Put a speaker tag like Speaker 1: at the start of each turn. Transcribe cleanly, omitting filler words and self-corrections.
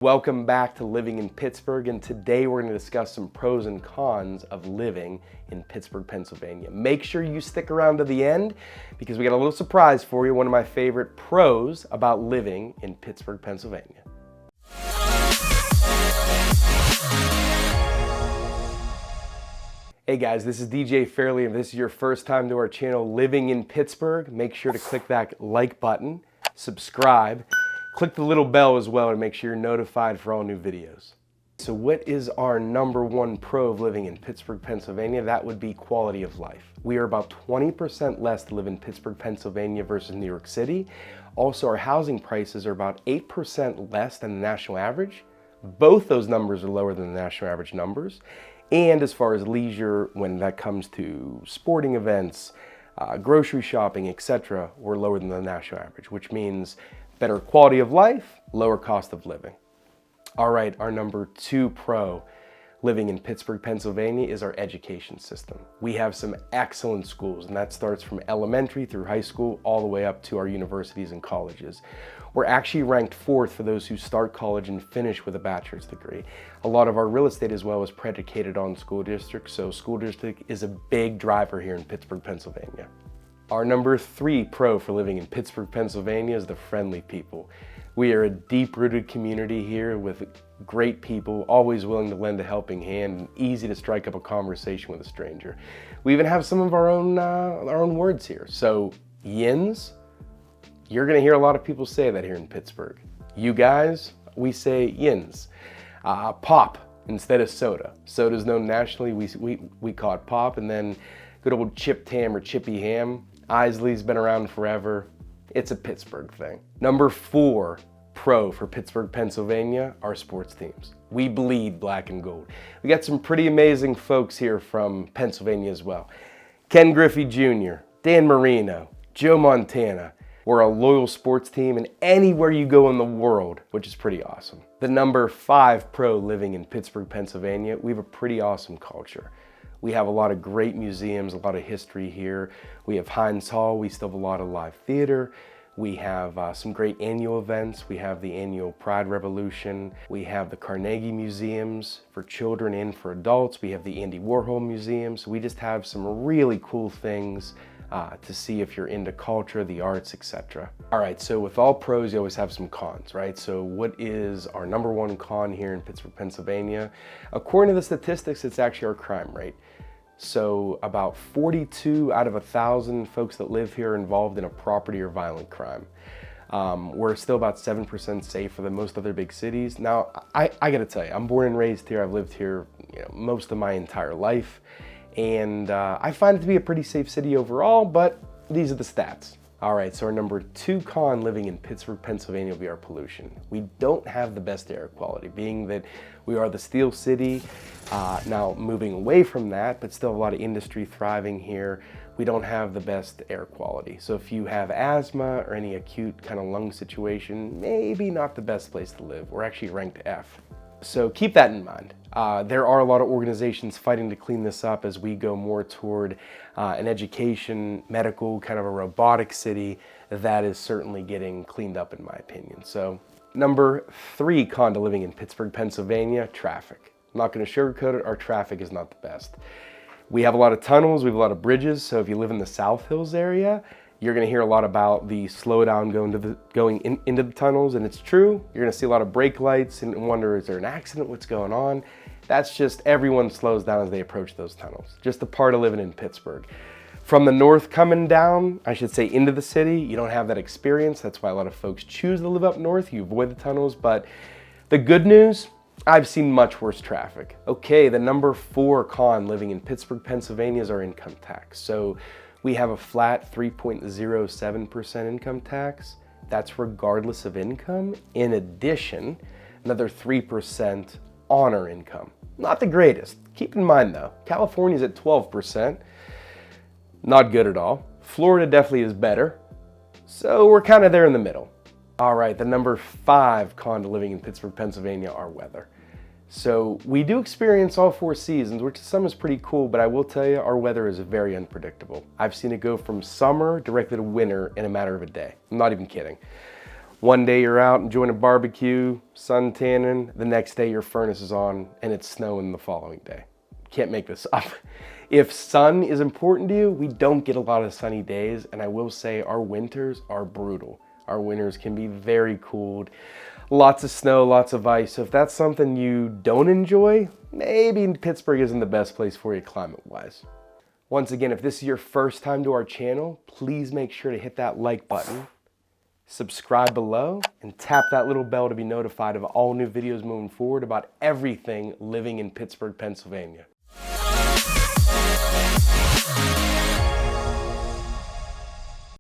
Speaker 1: Welcome back to Living in Pittsburgh, and today we're going to discuss some pros and cons of living in Pittsburgh, Pennsylvania. Make sure you stick around to the end because we got a little surprise for you, one of my favorite pros about living in Pittsburgh, Pennsylvania. Hey guys, this is DJ Fairley, and if this is your first time to our channel, Living in Pittsburgh, make sure to click that like button, subscribe, click the little bell as well to make sure you're notified for all new videos. So what is our number one pro of living in Pittsburgh, Pennsylvania? That would be quality of life. We are about 20% less to live in Pittsburgh, Pennsylvania versus New York City. Also, our housing prices are about 8% less than the national average. Both those numbers are lower than the national average numbers. And as far as leisure, when that comes to sporting events, grocery shopping, etc., we're lower than the national average, which means better quality of life, lower cost of living. All right, our number two pro living in Pittsburgh, Pennsylvania is our education system. We have some excellent schools, and that starts from elementary through high school all the way up to our universities and colleges. We're actually ranked fourth for those who start college and finish with a bachelor's degree. A lot of our real estate as well is predicated on school districts, so school district is a big driver here in Pittsburgh, Pennsylvania. Our number three pro for living in Pittsburgh, Pennsylvania is the friendly people. We are a deep-rooted community here with great people, always willing to lend a helping hand and easy to strike up a conversation with a stranger. We even have some of our own words here. So, yins, you're gonna hear a lot of people say that here in Pittsburgh. You guys, we say yins. Pop instead of soda. Soda is known nationally, we call it pop, and then good old chipped ham or chippy ham. Isley's been around forever. It's a Pittsburgh thing. Number four pro for Pittsburgh, Pennsylvania, our sports teams. We bleed black and gold. We got some pretty amazing folks here from Pennsylvania as well. Ken Griffey Jr., Dan Marino, Joe Montana. We're a loyal sports team, and anywhere you go in the world, which is pretty awesome. The number five pro living in Pittsburgh, Pennsylvania, we have a pretty awesome culture. We have a lot of great museums, a lot of history here. We have Heinz Hall, we still have a lot of live theater. We have some great annual events. We have the annual Pride Revolution. We have the Carnegie Museums for children and for adults. We have the Andy Warhol Museum. So we just have some really cool things to see if you're into culture, the arts, etc. All right, so with all pros, you always have some cons, right? So what is our number one con here in Pittsburgh, Pennsylvania? According to the statistics, it's actually our crime rate. So about 42 out of 1,000 folks that live here are involved in a property or violent crime. We're still about 7% safer than most other big cities. Now, I gotta tell you, I'm born and raised here. I've lived here most of my entire life. And I find it to be a pretty safe city overall, but these are the stats. All right, so our number two con living in Pittsburgh, Pennsylvania will be our pollution. We don't have the best air quality, being that we are the steel city. Now moving away from that, but still a lot of industry thriving here, we don't have the best air quality. So if you have asthma or any acute kind of lung situation, maybe not the best place to live. We're actually ranked F. So keep that in mind. There are a lot of organizations fighting to clean this up as we go more toward an education, medical, kind of a robotic city that is certainly getting cleaned up in my opinion. So number three con to living in Pittsburgh, Pennsylvania, traffic. I'm not gonna sugarcoat it, our traffic is not the best. We have a lot of tunnels, we have a lot of bridges, so if you live in the South Hills area, you're gonna hear a lot about the slowdown going into the tunnels, and it's true. You're gonna see a lot of brake lights and wonder, is there an accident? What's going on? That's just everyone slows down as they approach those tunnels. Just a part of living in Pittsburgh. From the north coming down, I should say into the city, you don't have that experience. That's why a lot of folks choose to live up north. You avoid the tunnels, but the good news, I've seen much worse traffic. Okay, the number four con living in Pittsburgh, Pennsylvania is our income tax. So we have a flat 3.07% income tax. That's regardless of income. In addition, another 3% on our income. Not the greatest. Keep in mind though, California's at 12%. Not good at all. Florida definitely is better. So we're kind of there in the middle. All right, the number five con to living in Pittsburgh, Pennsylvania, our weather. So we do experience all four seasons, which to some is pretty cool, but I will tell you, our weather is very unpredictable. I've seen it go from summer directly to winter in a matter of a day. I'm not even kidding. One day you're out enjoying a barbecue, sun tanning, the next day your furnace is on and it's snowing the following day. Can't make this up. If sun is important to you, we don't get a lot of sunny days, and I will say our winters are brutal. Our winters can be very cold, lots of snow, lots of ice. So if that's something you don't enjoy, maybe Pittsburgh isn't the best place for you climate-wise. Once again, if this is your first time to our channel, please make sure to hit that like button, subscribe below, and tap that little bell to be notified of all new videos moving forward about everything living in Pittsburgh, Pennsylvania.